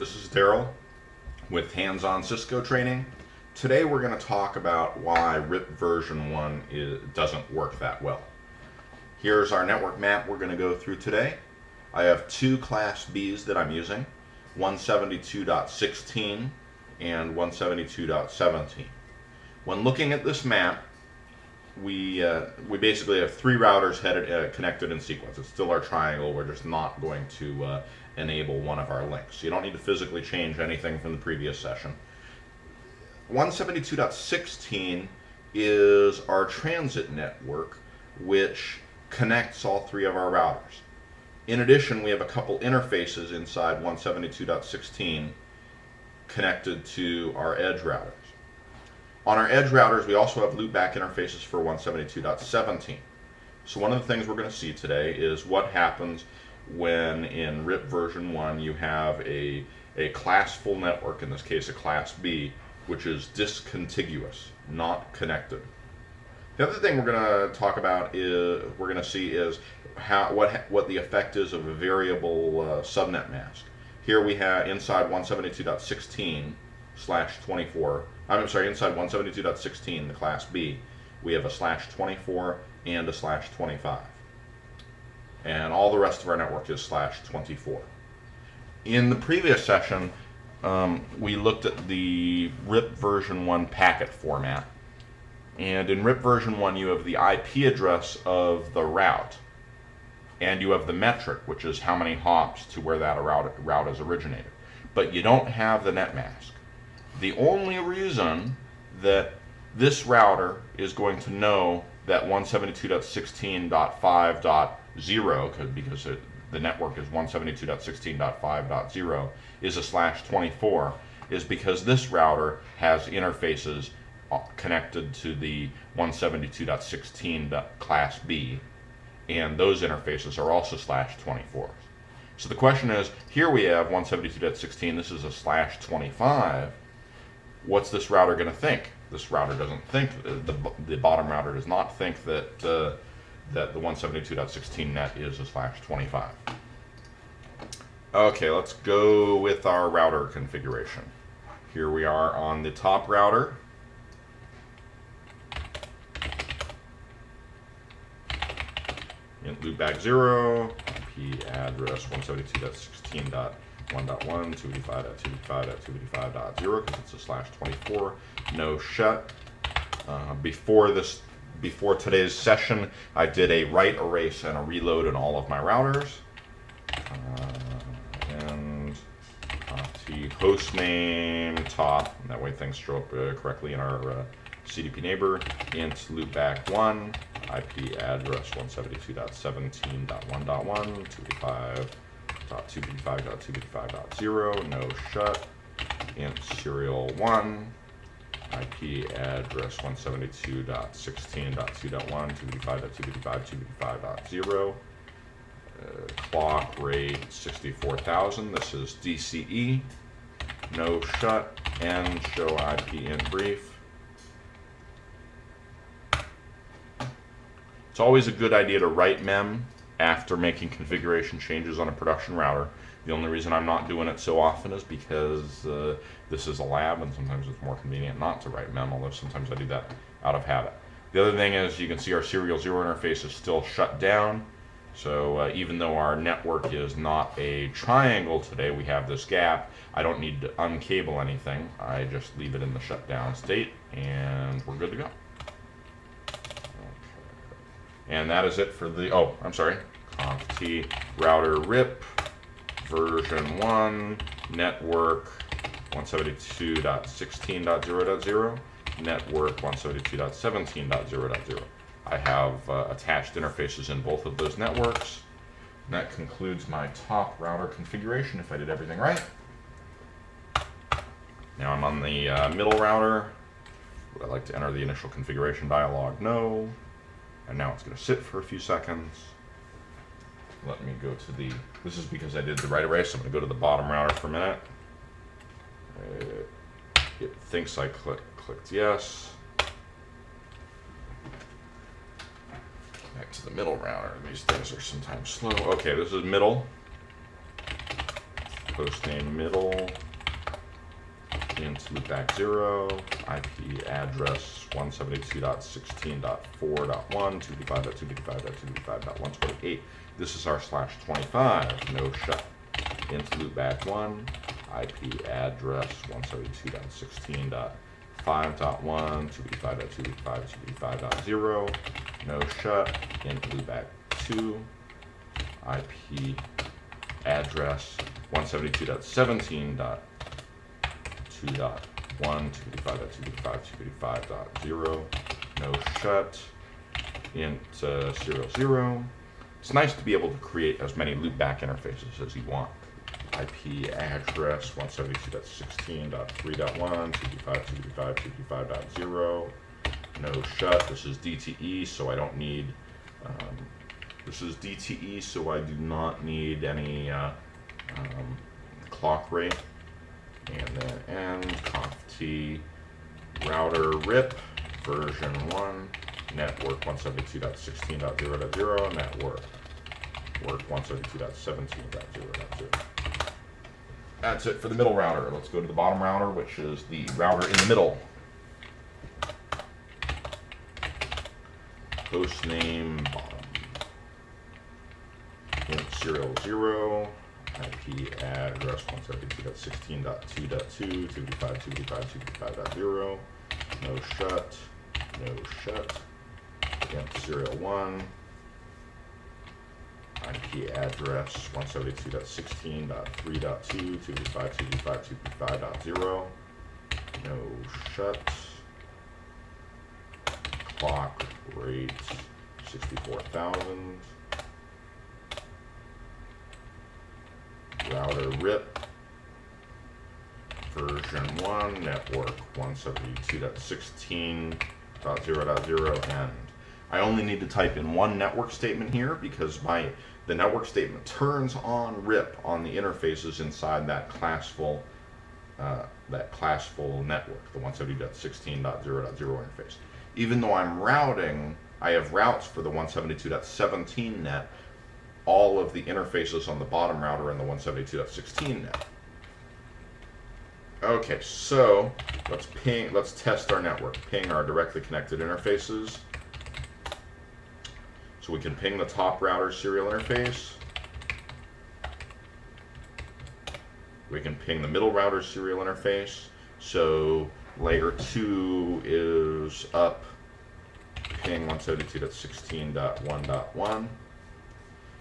This is Darrell with Hands-On Cisco Training. Today we're going to talk about why RIP version 1 doesn't work that well. Here's our network map we're going to go through today. I have two Class Bs that I'm using, 172.16 and 172.17. When looking at this map, we basically have three routers connected in sequence. It's still our triangle. We're just not going to enable one of our links. You don't need to physically change anything from the previous session. 172.16 is our transit network, which connects all three of our routers. In addition, we have a couple interfaces inside 172.16 connected to our edge routers. On our edge routers, we also have loopback interfaces for 172.17. So one of the things we're going to see today is what happens when in RIP version 1 you have a classful network, in this case a Class B, which is discontiguous, not connected. The other thing we're going to talk about is what the effect is of a variable subnet mask. Here we have inside 172.16/24. Inside 172.16, the Class B, we have a /24 and a /25. And all the rest of our network is /24. In the previous session, we looked at the RIP version 1 packet format. And in RIP version 1, you have the IP address of the route. And you have the metric, which is how many hops to where that route is originated. But you don't have the netmask. The only reason that this router is going to know that 172.16.5.0, because the network is 172.16.5.0, is a /24, is because this router has interfaces connected to the 172.16 Class B, and those interfaces are also /24s. So the question is, here we have 172.16, this is a /25. What's this router going to think? This router doesn't think, the bottom router does not think that the 172.16 net is a /25. Okay, let's go with our router configuration. Here we are on the top router. In loopback 0, IP address 172.16.1.1, 285.285.285.0, because it's a /24. No shut. Before today's session, I did a write, erase, and a reload in all of my routers. And the hostname top, and that way things show up correctly in our CDP neighbor. Int loopback 1, IP address 172.17.1.1, 285.285.285.0, no shut. Int serial 1, IP address 172.16.2.1, 285.285.285.0. Clock rate 64,000. This is DCE. No shut. And show IP int brief. It's always a good idea to write mem after making configuration changes on a production router. The only reason I'm not doing it so often is because this is a lab, and sometimes it's more convenient not to write mem, although sometimes I do that out of habit. The other thing is you can see our serial 0 interface is still shut down. So even though our network is not a triangle today, we have this gap. I don't need to uncable anything. I just leave it in the shutdown state, and we're good to go. And that is it for the, conft router RIP version 1 network 172.16.0.0 network 172.17.0.0. I have attached interfaces in both of those networks. And that concludes my top router configuration if I did everything right. Now I'm on the middle router. Would I like to enter the initial configuration dialog? No. And now it's going to sit for a few seconds. Let me go to the, this is because I did the write erase, so I'm going to go to the bottom router for a minute. It thinks I clicked yes. Back to the middle router. These things are sometimes slow. Okay, this is middle. hostname middle, int loopback 0, IP address 172.16.4.1, 255.255.255.128. This is our /25, no shut. Int loopback 1, IP address 172.16.5.1, 255.255.255.0, no shut. Int loopback 2, IP address 172.17.2.1, 255.255.255.0, no shut. Int serial 0. It's nice to be able to create as many loopback interfaces as you want. IP address 172.16.3.1, 255.255.255.0, no shut. This is DTE, so I don't need. This is DTE, so I do not need any clock rate. And then end conft router rip version 1 network 172.16.0.0 network work 172.17.0.0. That's it for the middle router. Let's go to the bottom router, which is the router in the middle. Hostname bottom. Int serial 0. IP address 172.16.2.2, 255.255.255.0. No shut. No shut. Int serial 1. IP address 172.16.3.2, 255.255.255.0. No shut. Clock rate 64,000. Router rip version 1 network 172.16.0.0 end. I only need to type in one network statement here because the network statement turns on RIP on the interfaces inside that classful network, the 172.16.0.0 interface. Even though I'm routing, I have routes for the 172.17 net. All of the interfaces on the bottom router in the 172.16 net. Okay, so let's test our network. Ping our directly connected interfaces. So we can ping the top router serial interface. We can ping the middle router serial interface. So layer 2 is up ping 172.16.1.1.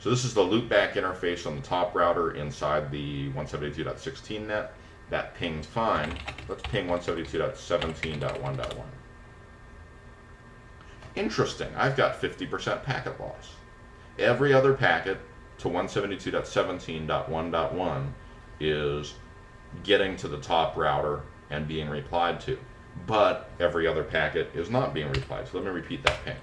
So this is the loopback interface on the top router inside the 172.16 net. That pinged fine. Let's ping 172.17.1.1. Interesting, I've got 50% packet loss. Every other packet to 172.17.1.1 is getting to the top router and being replied to. But every other packet is not being replied to. Let me repeat that ping.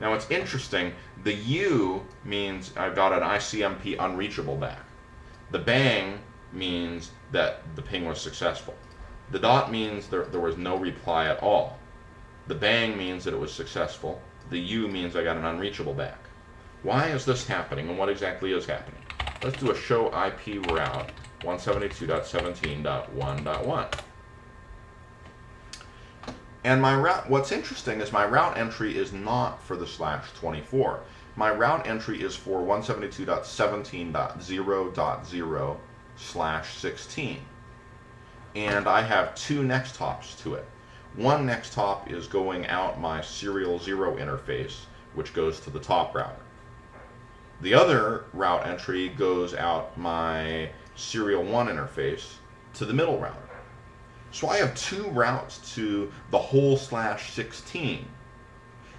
Now it's interesting, the U means I've got an ICMP unreachable back. The bang means that the ping was successful. The dot means there was no reply at all. The bang means that it was successful. The U means I got an unreachable back. Why is this happening and what exactly is happening? Let's do a show IP route 172.17.1.1. And my route, what's interesting is my route entry is not for the /24. My route entry is for 172.17.0.0/16. And I have two next hops to it. One next hop is going out my serial 0 interface, which goes to the top router. The other route entry goes out my serial 1 interface to the middle router. So I have two routes to the whole /16.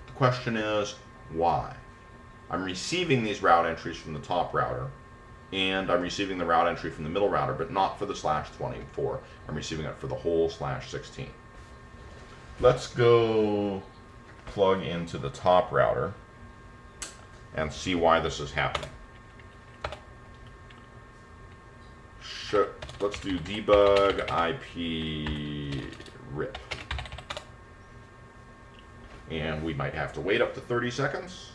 The question is, why? I'm receiving these route entries from the top router, and I'm receiving the route entry from the middle router, but not for the /24. I'm receiving it for the whole /16. Let's go plug into the top router and see why this is happening. Let's do debug IP rip. And we might have to wait up to 30 seconds.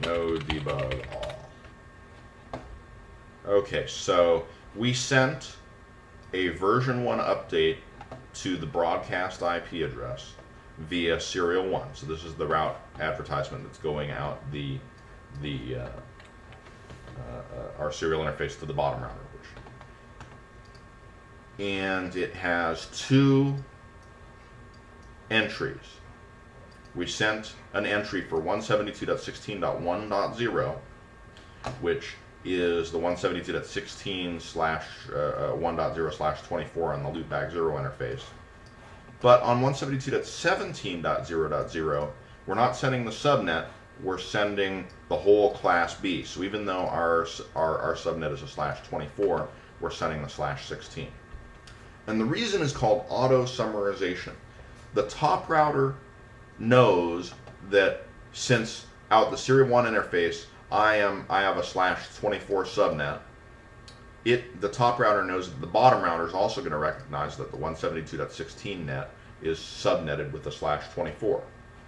no debug all. Okay, so we sent a version 1 update to the broadcast IP address via serial 1. So this is the route advertisement that's going out our serial interface to the bottom router. And it has 2 entries. We sent an entry for 172.16.1.0, which is the 172.16/1.0/24 on the loopback 0 interface. But on 172.17.0.0, we're not sending the subnet, we're sending the whole class B. So even though our subnet is a /24, we're sending the /16. And the reason is called auto summarization. The top router knows that since out the serial 1 interface I have a /24 subnet, the top router knows that the bottom router is also going to recognize that the 172.16 net is subnetted with the /24.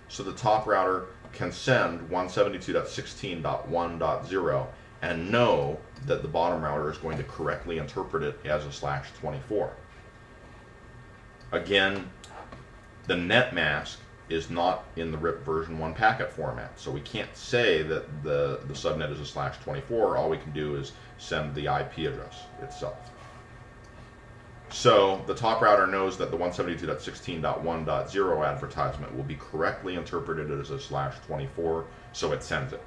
So the top router can send 172.16.1.0 and know that the bottom router is going to correctly interpret it as a /24. Again, the netmask is not in the RIP version 1 packet format, so we can't say that the subnet is a /24. All we can do is send the IP address itself. So the top router knows that the 172.16.1.0 advertisement will be correctly interpreted as a /24, so it sends it.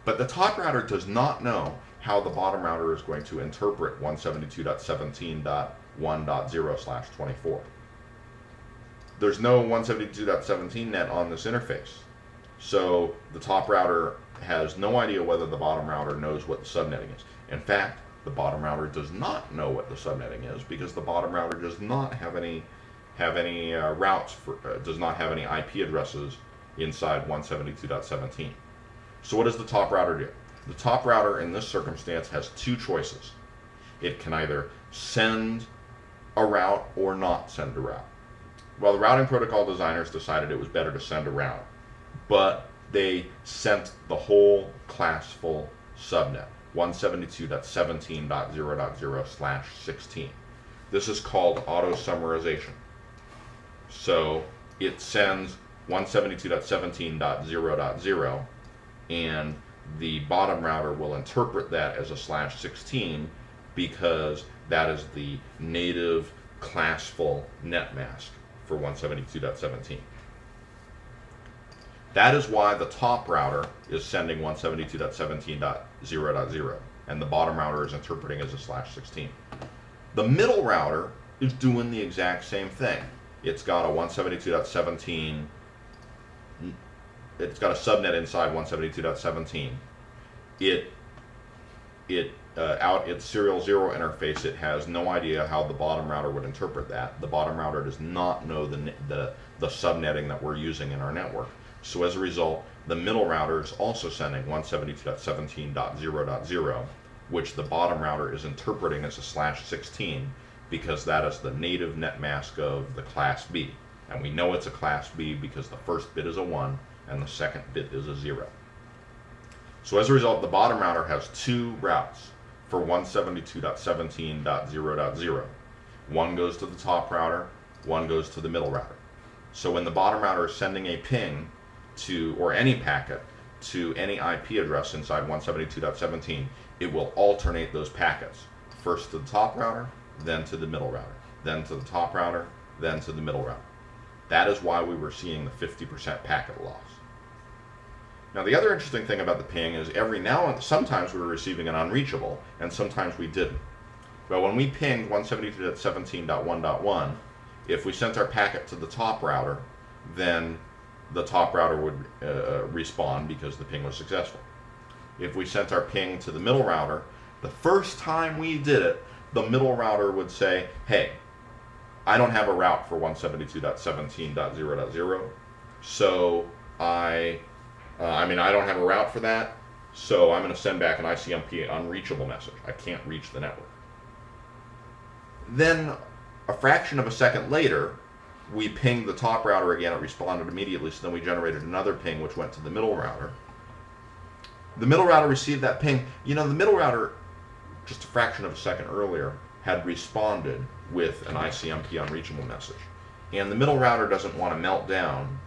But the top router does not know how the bottom router is going to interpret 172.17.1.0/24. There's no 172.17 net on this interface. So the top router has no idea whether the bottom router knows what the subnetting is. In fact, the bottom router does not know what the subnetting is because the bottom router does not have any routes does not have any IP addresses inside 172.17. So what does the top router do? The top router in this circumstance has 2 choices. It can either send a route or not send a route. Well, the routing protocol designers decided it was better to send a route, but they sent the whole classful subnet, 172.17.0.0/16. This is called auto summarization. So it sends 172.17.0.0, and the bottom router will interpret that as a /16 because that is the native classful netmask for 172.17. That is why the top router is sending 172.17.0.0 and the bottom router is interpreting as a /16. The middle router is doing the exact same thing. It's got a 172.17, it's got a subnet inside 172.17. Out its serial 0 interface, it has no idea how the bottom router would interpret that. The bottom router does not know the subnetting that we're using in our network. So as a result, the middle router is also sending 172.17.0.0, which the bottom router is interpreting as a /16 because that is the native netmask of the class B. And we know it's a class B because the first bit is a 1 and the second bit is a 0. So as a result, the bottom router has 2 routes for 172.17.0.0. One goes to the top router, one goes to the middle router. So when the bottom router is sending a ping to, or any packet, to any IP address inside 172.17, it will alternate those packets. First to the top router, then to the middle router, then to the top router, then to the middle router. That is why we were seeing the 50% packet loss. Now the other interesting thing about the ping is every now and sometimes we were receiving an unreachable and sometimes we didn't. But when we pinged 172.17.1.1, if we sent our packet to the top router, then the top router would respond because the ping was successful. If we sent our ping to the middle router, the first time we did it, the middle router would say, hey, I don't have a route for 172.17.0.0, so I don't have a route for that, so I'm going to send back an ICMP unreachable message. I can't reach the network. Then, a fraction of a second later, we pinged the top router again. It responded immediately, so then we generated another ping which went to the middle router. The middle router received that ping. You know, the middle router, just a fraction of a second earlier, had responded with an ICMP unreachable message. And the middle router doesn't want to melt down.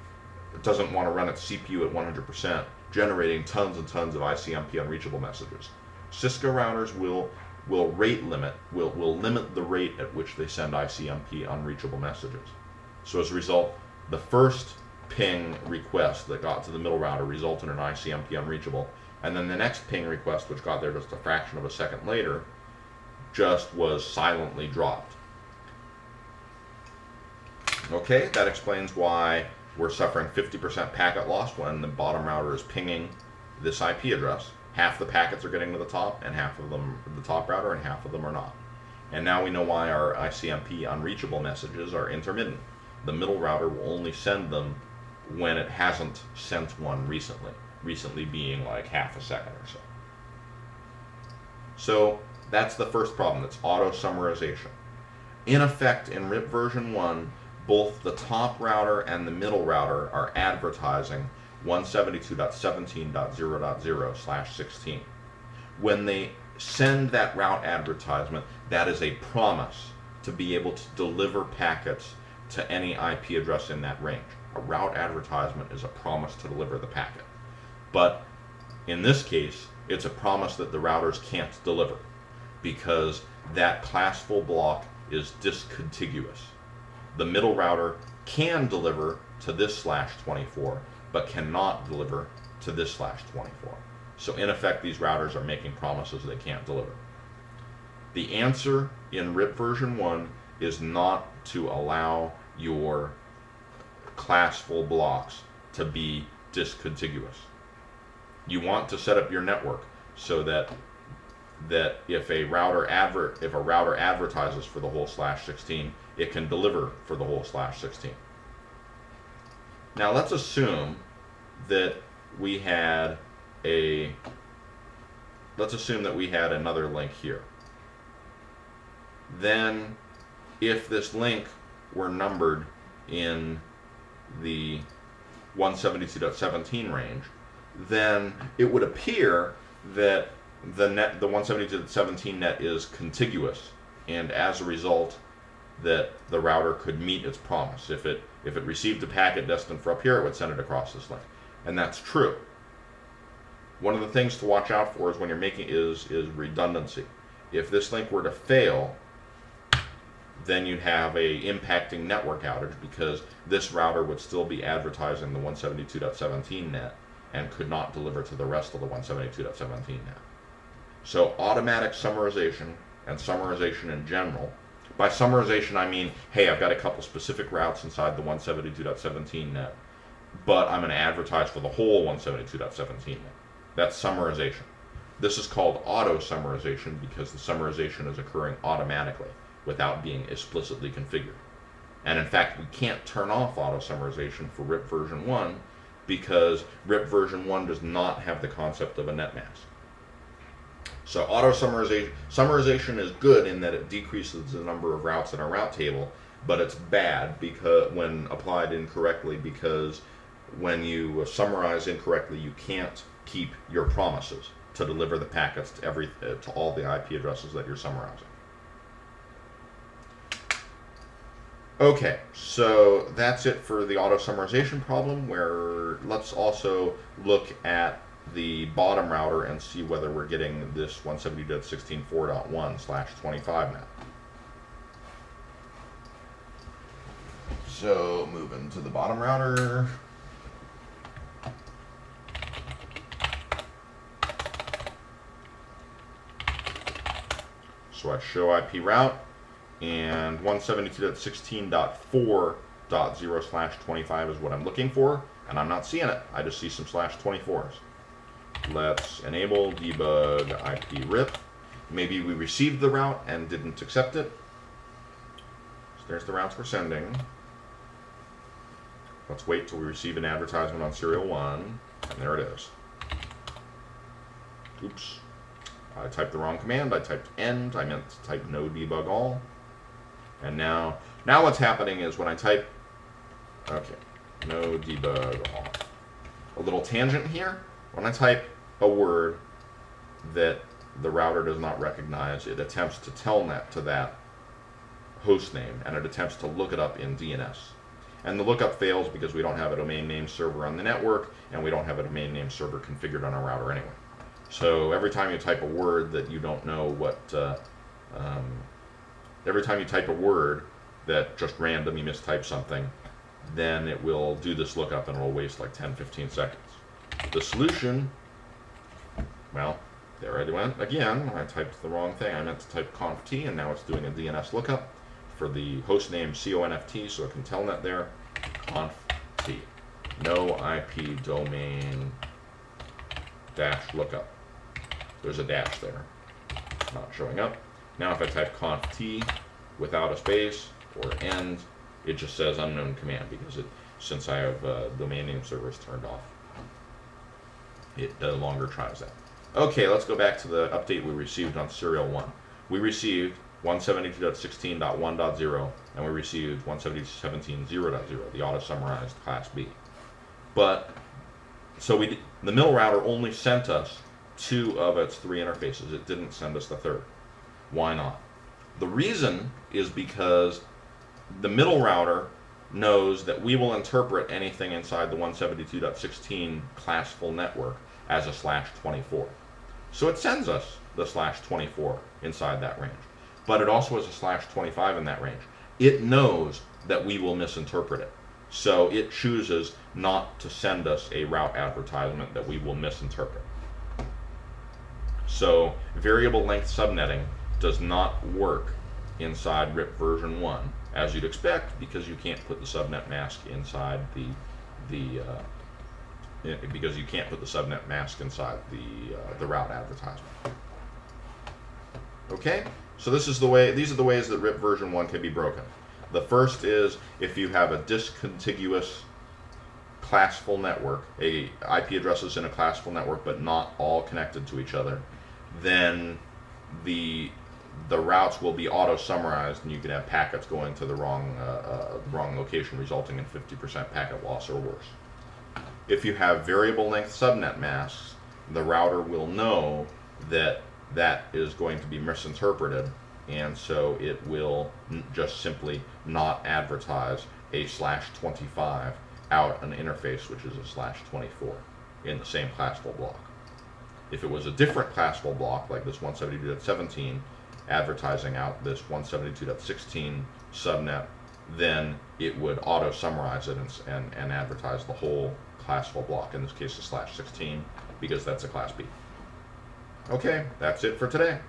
It doesn't want to run its CPU at 100%, generating tons and tons of ICMP unreachable messages. Cisco routers will limit the rate at which they send ICMP unreachable messages. So as a result, the first ping request that got to the middle router resulted in an ICMP unreachable, and then the next ping request, which got there just a fraction of a second later, just was silently dropped. Okay, that explains why we're suffering 50% packet loss when the bottom router is pinging this IP address. Half the packets are getting to the top, and half of them the top router, and half of them are not. And now we know why our ICMP unreachable messages are intermittent. The middle router will only send them when it hasn't sent one recently. Recently being like half a second or so. So that's the first problem. That's auto summarization. In effect, in RIP version 1, both the top router and the middle router are advertising 172.17.0.0/16. When they send that route advertisement, that is a promise to be able to deliver packets to any IP address in that range. A route advertisement is a promise to deliver the packet. But in this case, it's a promise that the routers can't deliver because that classful block is discontiguous. The middle router can deliver to this /24, but cannot deliver to this /24. So in effect, these routers are making promises they can't deliver. The answer in RIP version 1 is not to allow your classful blocks to be discontiguous. You want to set up your network so that if a router advertises for the whole /16, it can deliver for the whole /16. Now let's assume that we had another link here. Then if this link were numbered in the 172.17 range, then it would appear that the 172.17 net is contiguous, and as a result that the router could meet its promise. If it received a packet destined for up here, it would send it across this link. And that's true. One of the things to watch out for is when you're making is redundancy. If this link were to fail, then you'd have a impacting network outage because this router would still be advertising the 172.17 net and could not deliver to the rest of the 172.17 net. So automatic summarization and summarization in general. By summarization, I mean, hey, I've got a couple specific routes inside the 172.17 net, but I'm going to advertise for the whole 172.17 net. That's summarization. This is called auto summarization because the summarization is occurring automatically without being explicitly configured. And in fact, we can't turn off auto summarization for RIP version 1 because RIP version 1 does not have the concept of a netmask. So auto summarization is good in that it decreases the number of routes in our route table, but it's bad because when applied incorrectly, because when you summarize incorrectly, you can't keep your promises to deliver the packets to all the IP addresses that you're summarizing. Okay, so that's it for the auto summarization problem, where let's also look at the bottom router and see whether we're getting this 172.16.4.1/25 net. So moving to the bottom router. So I show IP route, and 172.16.4.0/25 is what I'm looking for, and I'm not seeing it. I just see some /24s. Let's enable debug IP RIP. Maybe we received the route and didn't accept it. So there's the routes we're sending. Let's wait till we receive an advertisement on serial 1, and there it is. Oops. I typed the wrong command. I typed end. I meant to type no debug all. And now what's happening is when I type, okay, no debug all. A little tangent here. When I type a word that the router does not recognize, it attempts to telnet to that host name, and it attempts to look it up in DNS. And the lookup fails because we don't have a domain name server on the network, and we don't have a domain name server configured on our router anyway. So every time you type a word that you don't know what, every time you type a word that just randomly mistype something, then it will do this lookup and it will waste like 10-15 seconds. The solution, well, there I went again. I typed the wrong thing. I meant to type conft, and now it's doing a DNS lookup for the host name conft, so it can telnet there. Conft, no IP domain dash lookup. There's a dash there, not showing up. Now if I type conft without a space or end, it just says unknown command because since I have domain name servers turned off, it no longer tries that. Okay, let's go back to the update we received on serial 1. We received 172.16.1.0 and we received 172.17.0.0, the auto-summarized class B. But, so the middle router only sent us 2 of its 3 interfaces. It didn't send us the 3rd. Why not? The reason is because the middle router knows that we will interpret anything inside the 172.16 classful network as a /24. So it sends us the /24 inside that range. But it also has a /25 in that range. It knows that we will misinterpret it. So it chooses not to send us a route advertisement that we will misinterpret. So variable length subnetting does not work inside RIP version 1, as you'd expect, because you can't put the subnet mask inside because you can't put the subnet mask inside the route advertisement. Okay, so these are the ways that RIP version 1 can be broken. The first is if you have a discontiguous classful network, IP addresses in a classful network but not all connected to each other, then the routes will be auto-summarized and you can have packets going to the wrong location, resulting in 50% packet loss or worse. If you have variable length subnet masks, the router will know that that is going to be misinterpreted, and so it will just simply not advertise a /25 out an interface which is a /24 in the same classful block. If it was a different classful block, like this 172.17, advertising out this 172.16 subnet, then it would auto-summarize it and advertise the whole classful block, in this case the /16, because that's a class B. Okay, that's it for today.